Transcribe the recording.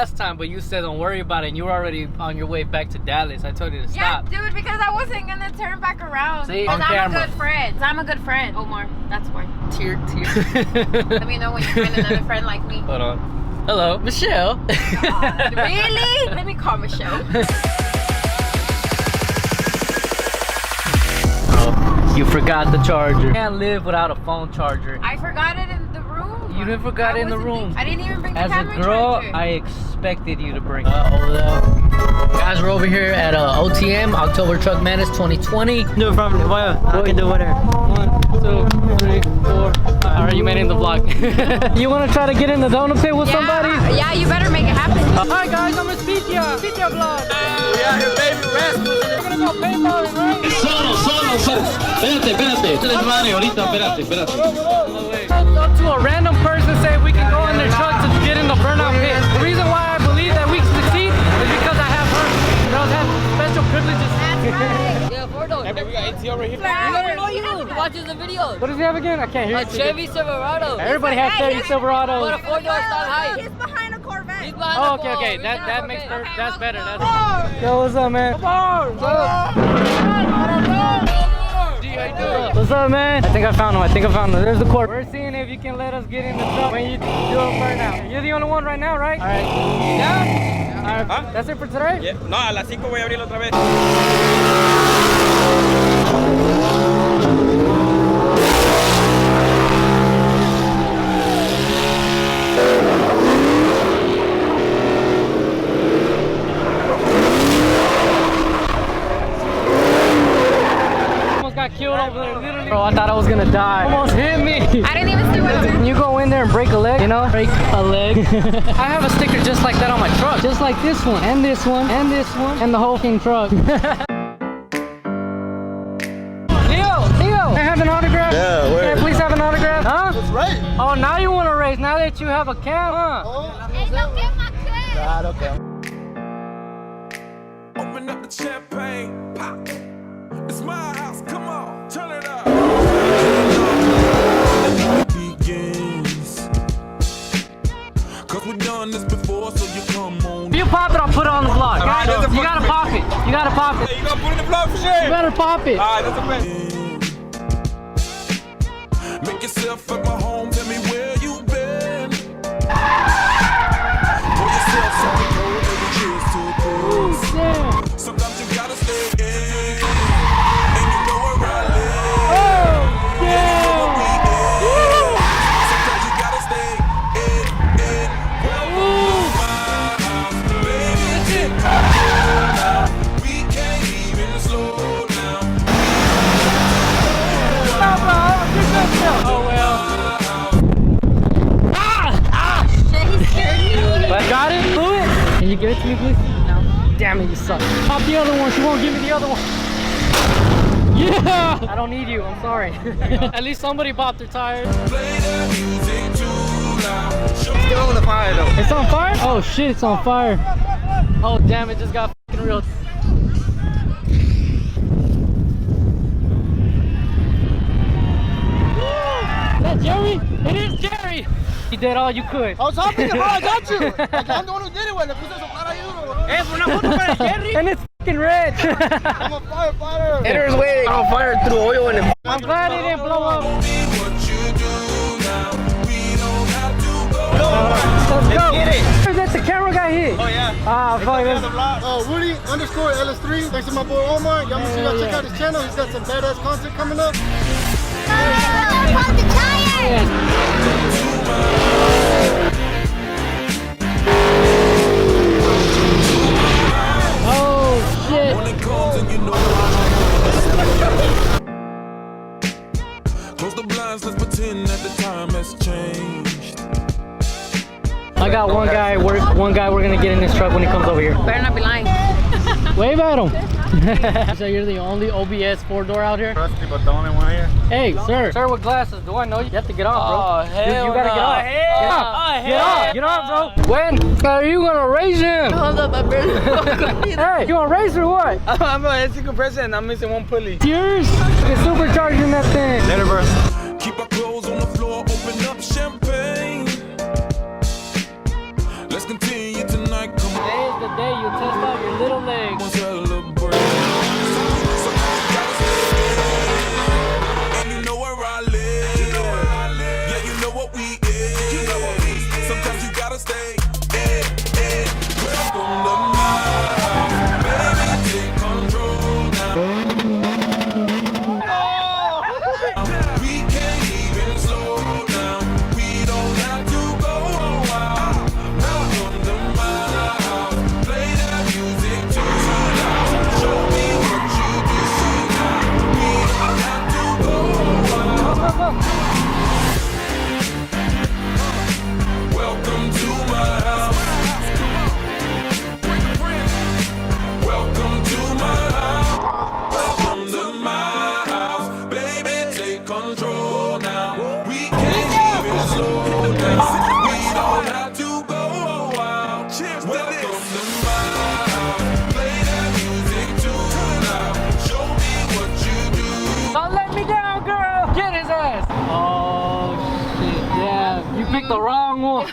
last time, but you said don't worry about it, and you were already on your way back to Dallas. I told you to stop. Yeah, dude, because I wasn't gonna turn back around. See, because on camera. I'm a good friend. I'm a good friend, Omar. That's why. Tear. Let me know when you find another friend like me. Hold on. Hello, Michelle. Really? Let me call Michelle. You forgot the charger. You can't live without a phone charger. I forgot it in the room. You didn't forgot it in the room. I didn't even bring the As a camera girl, charger. I expected you to bring it. Hold up. Guys, we're over here at OTM, October Truck Madness 2020. Do it from where? I can do whatever. 1, 2, 3, 4. Alright, you made it in the vlog. You want to try to get in the donut pit with somebody? Yeah, you better make it happen. Hi guys, I'm a Spitia vlog. We out here, baby rascals. We're gonna go paintballing, right? Solo. Espérate. Espérate. Up to a random person, say we can go in their truck to get in the burnout pit. The reason why I believe that we can succeed is because I have her. Girls have special privileges. Yeah, for those. Hey, we got ATO right here. You never know you watches the videos. What does he have again? I can't hear A it. Chevy Silverado. Everybody has Chevy Silverado. But a 4-door style height. He's behind a Corvette. He's behind Oh, the okay. wall. That makes perfect. That's better. Yo, what's up, man? What's up, man? I think I found him. There's the court. We're seeing if you can let us get in the truck when you do a burnout. You're the only one right now, right? All right. Yeah? All right. Huh? That's it for today? Yeah. No, a las 5 voy a abrirlo otra vez. Got killed over there, literally. Bro, I thought I was gonna die. Almost hit me. I didn't even see what it was. You go in there and break a leg, you know? Break a leg. I have a sticker just like that on my truck. Just like this one, and this one, and this one, and the whole fucking truck. Leo, can I have an autograph? Yeah, where? Can I please have an autograph? Huh? That's right. Oh, now you want to race, now that you have a cam, huh? Oh. Hey, look at my kid. God, okay. Open up the champagne, pop. It's my house, come on, turn it up. Begins. Cause we've done this before, so you come on. If you pop it, I'll put it on the vlog. Alright, that's a You gotta pop it. You gotta pop it. Hey, you gonna put it in the vlog for sure? You better pop it. Alright, that's a bet. Make yourself at my home, tell me where you been. Pour yourself something cold, baby, cheers to this. Sometimes you gotta stay in, and you know where I live. Sometimes you gotta stay in, well, my house, baby, we can't even slow down. Oh well. Shit, he scared me. But I got it. Do it. Can you give it to me, please? No. Damn it, you suck. Pop the other one. She won't give me the other one. Yeah. I don't need you. I'm sorry. At least somebody popped their tires. Play the music too loud. Still on the fire though. It's on fire? Oh shit, it's on fire. Oh damn, it just got fucking real. Is that Jerry? It is Jerry. You did all you could. I was hopping the I got you. Like, I'm the one who did it. When the puso para you. And it's fucking red. I'm a firefighter. Enter's waiting. I'm on fire through oil in him. I'm glad it didn't blow up. What you do now, we don't have to go. Let's go. Get it. That's the camera got hit. Oh yeah. Ah, fuck this. Woody _LS3. Thanks to my boy Omar. Y'all make sure y'all check out his channel. He's got some badass content coming up. Pop the tires. Oh shit. When it comes and you know close the blinds, let's pretend that the time has changed. I got one guy we're gonna get in this truck when he comes over here. Better not be lying. Wave at him. So you're the only OBS 4-door out here? Rusty, but the only one here. Hey, sir with glasses, do I know you? You have to get off, bro. Oh, hell you gotta no. get off. Get off, bro. When are you gonna raise him? Hold up, I barely Hey, you wanna race or what? I'm a head compressor and I'm missing one pulley. Yours? It's supercharging that thing. Later, bro. Keep our clothes on the floor, open up champagne. Let's continue tonight. tonight. Come on, Today is the day you test out your little legs. celebrate. Sometimes you gotta stay. And you know where I live. Yeah, you know what we is. Sometimes you gotta stay. Welcome to my house. Baby, take control now. We can't even slow down. We don't have to go out. Welcome to my house. Play that music too loud. Show me what you do now. We don't have to go out. Welcome to my house. Welcome to my house. Welcome to my house. Baby, take control now. We can't even slow down. We don't have to go out. Welcome to my house. Play that music too loud. Show me what you do. Don't let me down, girl. Get his ass. Oh shit! Yeah, you picked the wrong one.